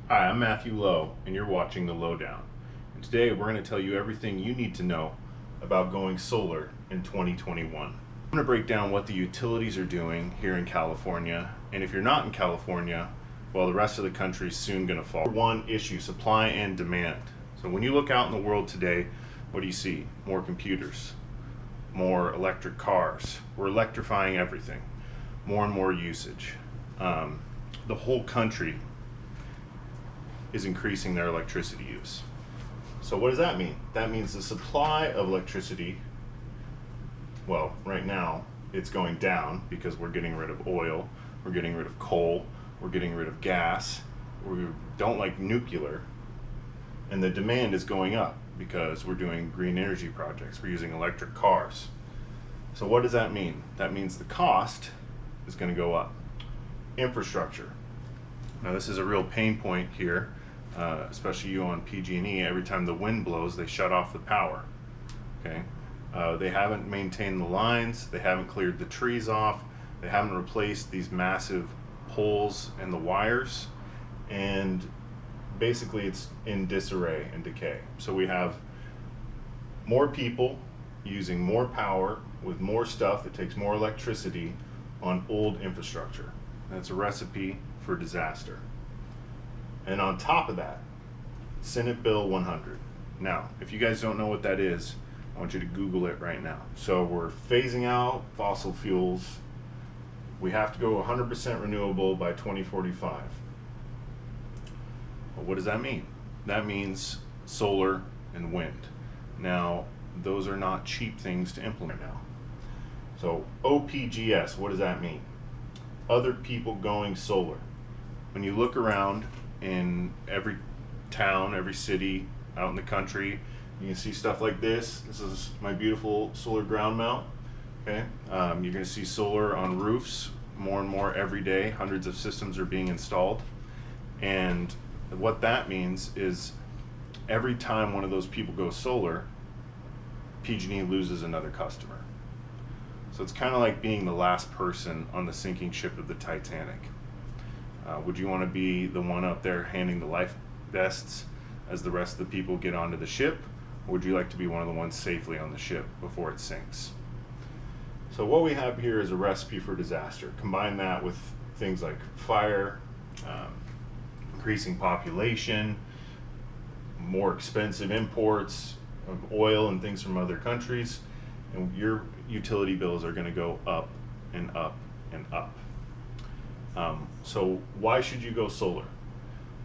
Hi, I'm Matthew Lowe, and you're watching The Lowdown. And today we're going to tell you everything you need to know about going solar in 2021. I'm going to break down what the utilities are doing here in California, and if you're not in California, well, the rest of the country is soon going to fall. One issue, supply and demand. So when you look out in the world today, what do you see? More computers, more electric cars. We're electrifying everything, more and more usage. The whole country is increasing their electricity use. So what does that mean? That means the supply of electricity, well, right now it's going down because we're getting rid of oil, we're getting rid of coal, we're getting rid of gas, we don't like nuclear, and the demand is going up because we're doing green energy projects, we're using electric cars. So what does that mean? That means the cost is going to go up. Infrastructure. Now this is a real pain point here, especially you on PG&E. Every time the wind blows, they shut off the power. Okay, they haven't maintained the lines, they haven't cleared the trees off, they haven't replaced these massive poles and the wires, and basically it's in disarray and decay. So we have more people using more power with more stuff that takes more electricity on old infrastructure. That's a recipe for disaster. And on top of that, Senate Bill 100. Now, if you guys don't know what that is, I want you to Google it right now. So we're phasing out fossil fuels. We have to go 100% renewable by 2045. Well, what does that mean? That means solar and wind. Now, those are not cheap things to implement now. So OPGS, what does that mean? Other people going solar. When you look around in every town, every city out in the country, you can see stuff like this. This is my beautiful solar ground mount. Okay, you're going to see solar on roofs more and more every day. Hundreds of systems are being installed, and what that means is every time one of those people goes solar, PG&E loses another customer. So it's kind of like being the last person on the sinking ship of the Titanic. Would you want to be the one up there handing the life vests as the rest of the people get onto the ship? Or would you like to be one of the ones safely on the ship before it sinks? So what we have here is a recipe for disaster. Combine that with things like fire, increasing population, more expensive imports of oil and things from other countries, and your utility bills are going to go up and up and up. So why should you go solar?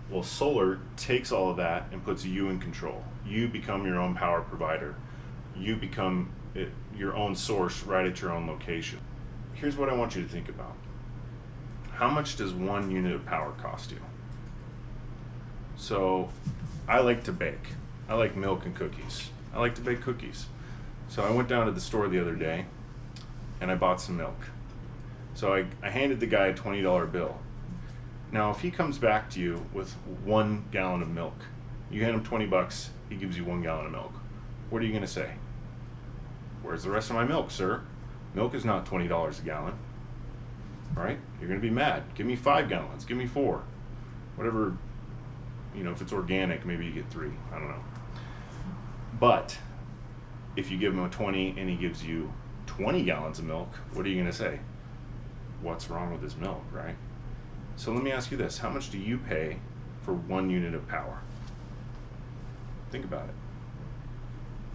Well, solar takes all of that and puts you in control. You become your own power provider. You become your own source right at your own location. Here's what I want you to think about. How much does 1 unit of power cost you? So I like to bake. I like milk and cookies. I like to bake cookies. So I went down to the store the other day and I bought some milk. So I handed the guy a $20 bill. Now if he comes back to you with 1 gallon of milk, you hand him 20 bucks, he gives you 1 gallon of milk. What are you going to say? Where's the rest of my milk, sir? Milk is not $20 a gallon. Right? You're going to be mad. Give me 5 gallons. Give me 4. Whatever, if it's organic, maybe you get 3. I don't know. But if you give him a 20 and he gives you 20 gallons of milk, what are you going to say? What's wrong with this milk, right? So let me ask you this. How much do you pay for 1 unit of power? Think about it.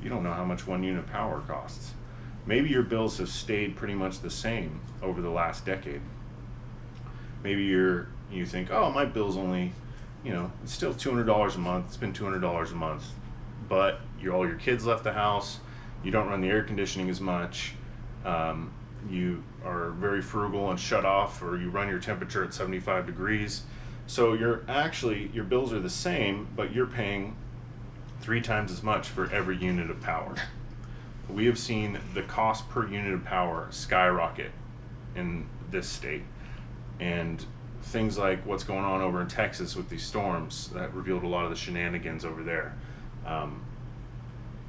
You don't know how much 1 unit of power costs. Maybe your bills have stayed pretty much the same over the last decade. Maybe you think, oh, my bill's only, it's still $200 a month. It's been $200 a month. But all your kids left the house. You don't run the air conditioning as much. You are very frugal and shut off, or you run your temperature at 75 degrees. So your bills are the same, but you're paying 3 times as much for every unit of power. We have seen the cost per unit of power skyrocket in this state. And things like what's going on over in Texas with these storms, that revealed a lot of the shenanigans over there.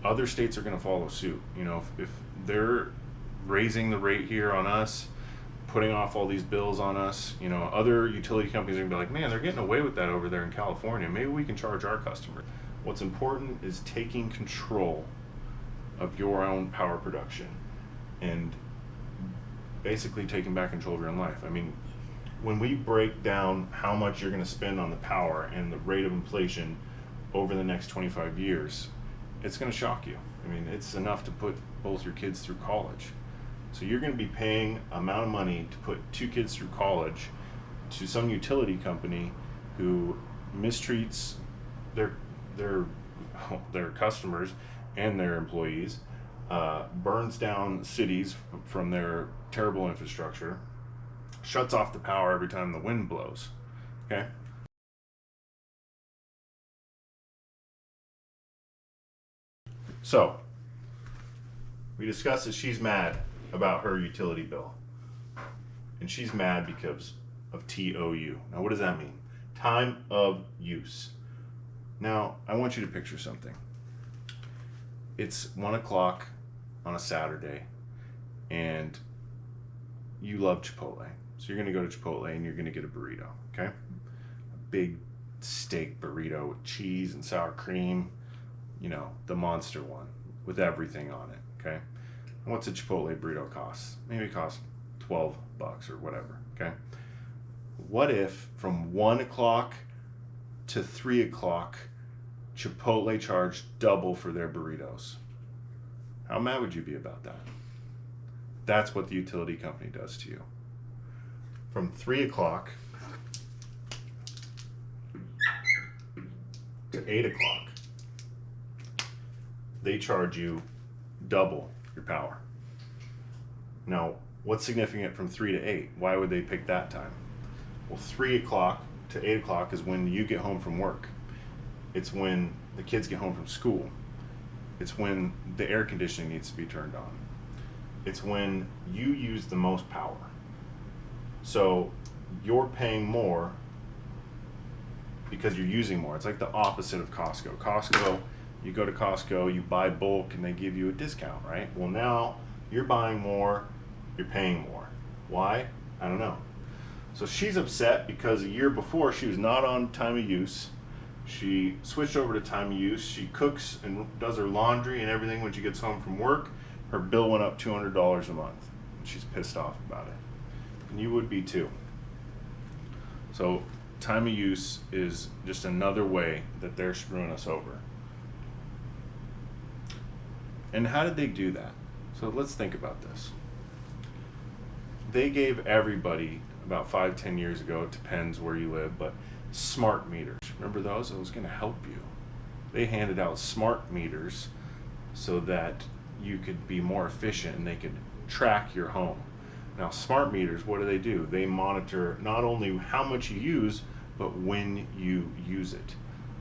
Other states are going to follow suit. If they're raising the rate here on us, putting off all these bills on us. You know, other utility companies are gonna be like, man, they're getting away with that over there in California. Maybe we can charge our customers. What's important is taking control of your own power production and basically taking back control of your own life. I mean, when we break down how much you're going to spend on the power and the rate of inflation over the next 25 years, it's going to shock you. I mean, it's enough to put both your kids through college. So you're going to be paying amount of money to put 2 kids through college to some utility company who mistreats their customers and their employees, burns down cities from their terrible infrastructure, shuts off the power every time the wind blows. Okay? So, we discussed that she's mad about her utility bill. And she's mad because of TOU. Now, what does that mean? Time of use. Now, I want you to picture something. It's 1 o'clock on a Saturday, and you love Chipotle. So you're going to go to Chipotle and you're going to get a burrito, okay? A big steak burrito with cheese and sour cream, you know, the monster one with everything on it, okay? And what's a Chipotle burrito cost? Maybe it costs $12 or whatever, okay? What if from 1 o'clock to 3 o'clock, Chipotle charged double for their burritos? How mad would you be about that? That's what the utility company does to you. From 3 o'clock to 8 o'clock, they charge you double your power. Now, what's significant from 3 to 8? Why would they pick that time? Well, 3 o'clock to 8 o'clock is when you get home from work. It's when the kids get home from school. It's when the air conditioning needs to be turned on. It's when you use the most power. So you're paying more because you're using more. It's like the opposite of Costco. Costco, you go to Costco, you buy bulk and they give you a discount, right? Well, now you're buying more, you're paying more. Why? I don't know. So she's upset because a year before she was not on time of use. She switched over to time of use. She cooks and does her laundry and everything when she gets home from work. Her bill went up $200 a month. She's pissed off about it. And you would be too. So time of use is just another way that they're screwing us over. And how did they do that? So let's think about this. They gave everybody about 5-10 years ago, it depends where you live, but smart meters. Remember those? It was going to help you. They handed out smart meters so that you could be more efficient and they could track your home. Now, smart meters, what do? They monitor not only how much you use, but when you use it.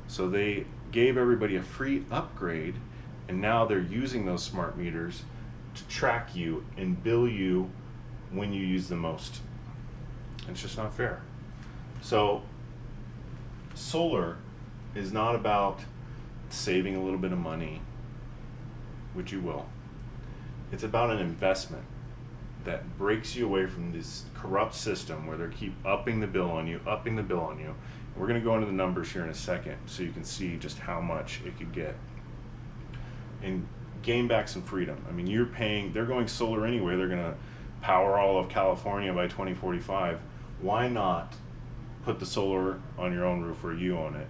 So they gave everybody a free upgrade, and now they're using those smart meters to track you and bill you when you use the most. It's just not fair. So solar is not about saving a little bit of money, which you will. It's about an investment that breaks you away from this corrupt system where they keep upping the bill on you. We're going to go into the numbers here in a second so you can see just how much it could get and gain back some freedom. I mean, they're going solar anyway. They're going to power all of California by 2045. Why not put the solar on your own roof where you own it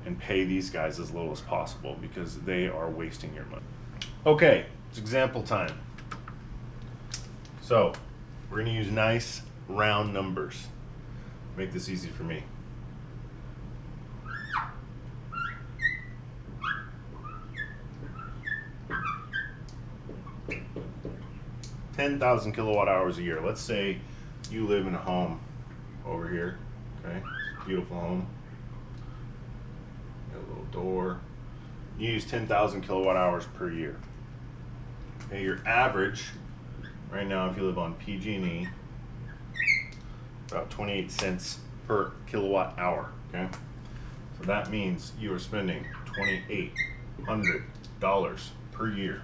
and pay these guys as little as possible, because they are wasting your money. Okay, it's example time. So we're going to use nice round numbers. Make this easy for me. $10,000 kilowatt hours a year. Let's say you live in a home over here, okay? Beautiful home. Got a little door. You use 10,000 kilowatt hours per year. Okay, your average right now, if you live on PG&E, about 28 cents per kilowatt hour, okay? So that means you are spending $2,800 per year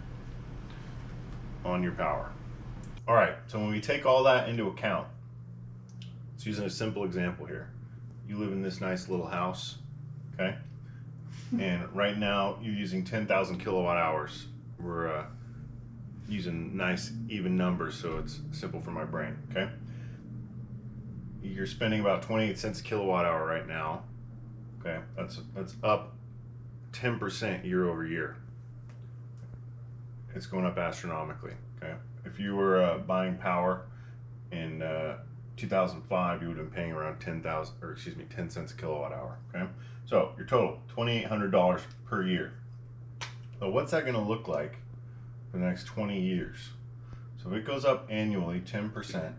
on your power. All right, so when we take all that into account, let's use a simple example here. You live in this nice little house, okay? And right now you're using 10,000 kilowatt hours. We're using nice even numbers so it's simple for my brain, okay? You're spending about 28 cents a kilowatt hour right now, okay? That's up 10% year over year. It's going up astronomically, okay? If you were buying power in 2005, you would have been paying around 10 cents a kilowatt hour, okay? So your total, $2,800 per year. So what's that gonna look like for the next 20 years? So if it goes up annually 10%,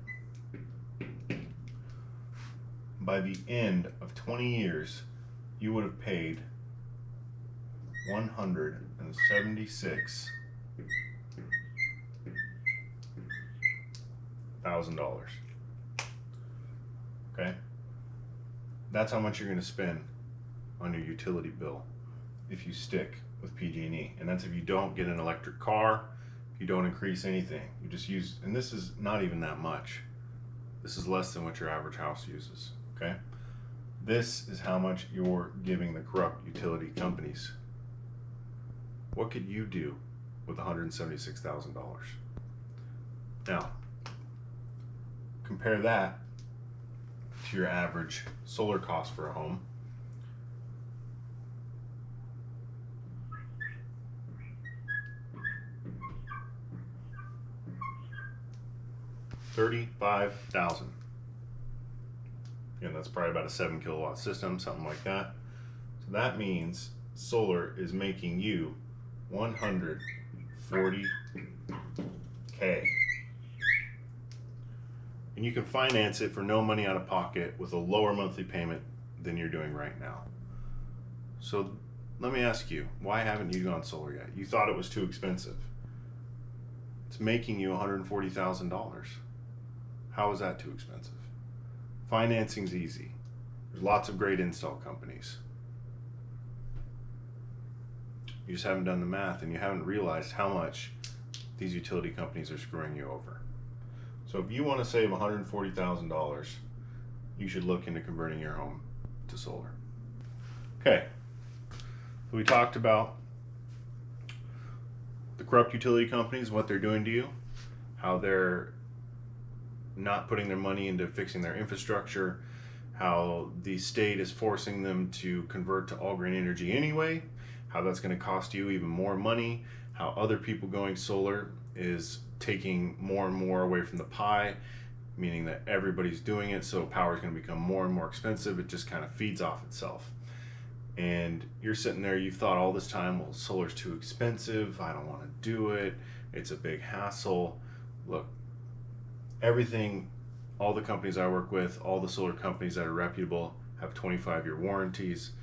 by the end of 20 years, you would have paid $176,000. Okay? That's how much you're going to spend on your utility bill if you stick with PG&E. And that's if you don't get an electric car, if you don't increase anything. You just use, and this is not even that much. This is less than what your average house uses, okay? This is how much you're giving the corrupt utility companies. What could you do with $176,000? Now, compare that to your average solar cost for a home. $35,000. Again, that's probably about a 7 kilowatt system, something like that. So that means solar is making you $140K. And you can finance it for no money out of pocket with a lower monthly payment than you're doing right now. So let me ask you, why haven't you gone solar yet? You thought it was too expensive. It's making you $140,000. How is that too expensive? Financing's easy. There's lots of great install companies. You just haven't done the math and you haven't realized how much these utility companies are screwing you over. So if you want to save $140,000, you should look into converting your home to solar. Okay, so we talked about the corrupt utility companies, what they're doing to you, how they're not putting their money into fixing their infrastructure, how the state is forcing them to convert to all green energy anyway, how that's going to cost you even more money, how other people going solar is taking more and more away from the pie, meaning that everybody's doing it, so power is going to become more and more expensive. It just kind of feeds off itself. And you're sitting there, you've thought all this time, well, solar's too expensive, I don't want to do it, it's a big hassle. Look, everything, all the companies I work with, all the solar companies that are reputable have 25-year warranties.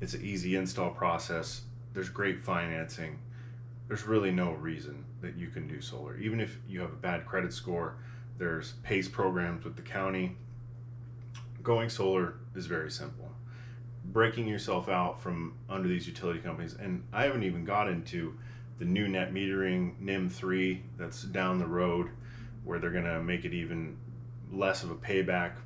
It's an easy install process. There's great financing. There's really no reason that you can do solar. Even if you have a bad credit score, there's PACE programs with the county. Going solar is very simple. Breaking yourself out from under these utility companies, and I haven't even got into the new net metering NIM 3 that's down the road, where they're going to make it even less of a payback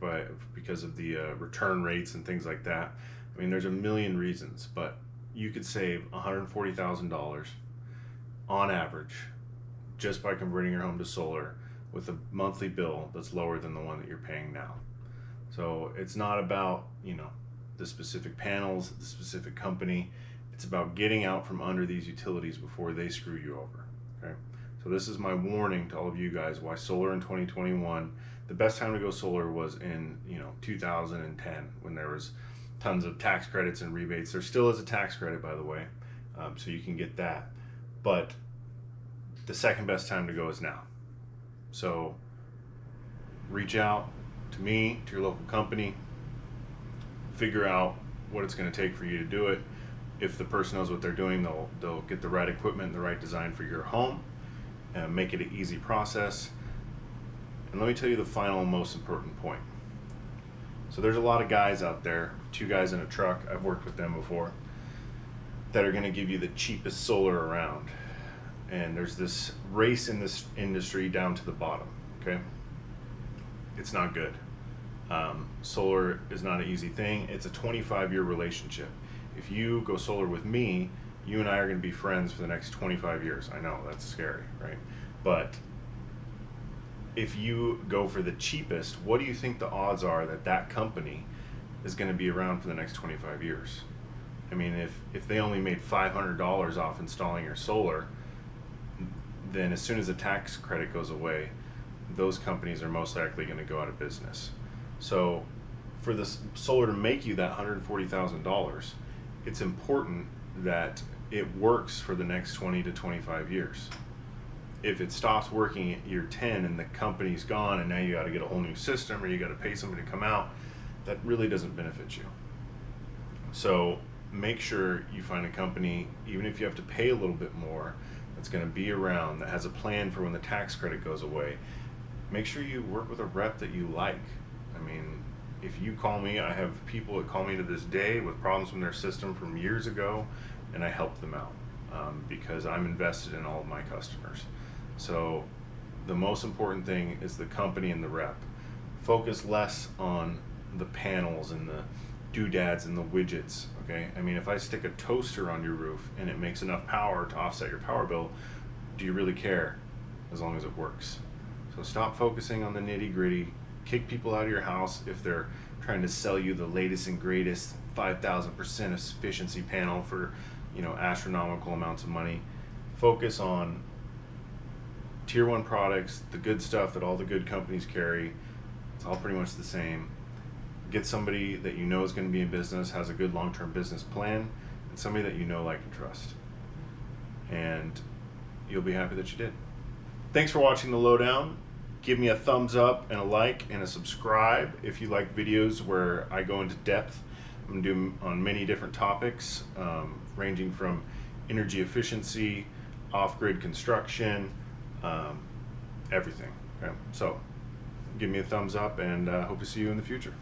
because of the return rates and things like that. I mean, there's a million reasons, but you could save $140,000 on average just by converting your home to solar with a monthly bill that's lower than the one that you're paying now. So it's not about, the specific panels, the specific company. It's about getting out from under these utilities before they screw you over. Okay. So this is my warning to all of you guys why solar in 2021, the best time to go solar was in 2010 when there was tons of tax credits and rebates. There still is a tax credit, by the way, so you can get that. But the second best time to go is now. So reach out to me, to your local company, figure out what it's going to take for you to do it. If the person knows what they're doing, they'll get the right equipment, the right design for your home, and make it an easy process. And let me tell you the final most important point. So there's a lot of guys out there, 2 guys in a truck, I've worked with them before, that are going to give you the cheapest solar around. and there's this race in this industry down to the bottom. Okay, it's not good. Solar is not an easy thing. It's a 25-year relationship. If you go solar with me, you and I are going to be friends for the next 25 years. I know that's scary, right? But if you go for the cheapest, what do you think the odds are that that company is going to be around for the next 25 years? I mean, if they only made $500 off installing your solar, then as soon as the tax credit goes away, those companies are most likely going to go out of business. So for this solar to make you that $140,000, it's important that it works for the next 20 to 25 years. If it stops working at year 10 and the company's gone and now you got to get a whole new system or you got to pay somebody to come out, that really doesn't benefit you. So make sure you find a company, even if you have to pay a little bit more, that's going to be around, that has a plan for when the tax credit goes away. Make sure you work with a rep that you like. I mean, if you call me, I have people that call me to this day with problems from their system from years ago, and I help them out because I'm invested in all of my customers. So the most important thing is the company and the rep. Focus less on the panels and the doodads and the widgets, okay? I mean, if I stick a toaster on your roof and it makes enough power to offset your power bill, do you really care as long as it works? So stop focusing on the nitty-gritty. Kick people out of your house if they're trying to sell you the latest and greatest 5,000% efficiency panel for, you know, astronomical amounts of money. Focus on tier 1 products, the good stuff that all the good companies carry. It's all pretty much the same. Get somebody that you know is going to be in business, has a good long-term business plan, and somebody that you know, like, and trust. And you'll be happy that you did. Thanks for watching The Lowdown. Give me a thumbs up and a like and a subscribe if you like videos where I go into depth. I'm going to do them on many different topics, ranging from energy efficiency, off-grid construction, everything. Okay? So give me a thumbs up, and hope to see you in the future.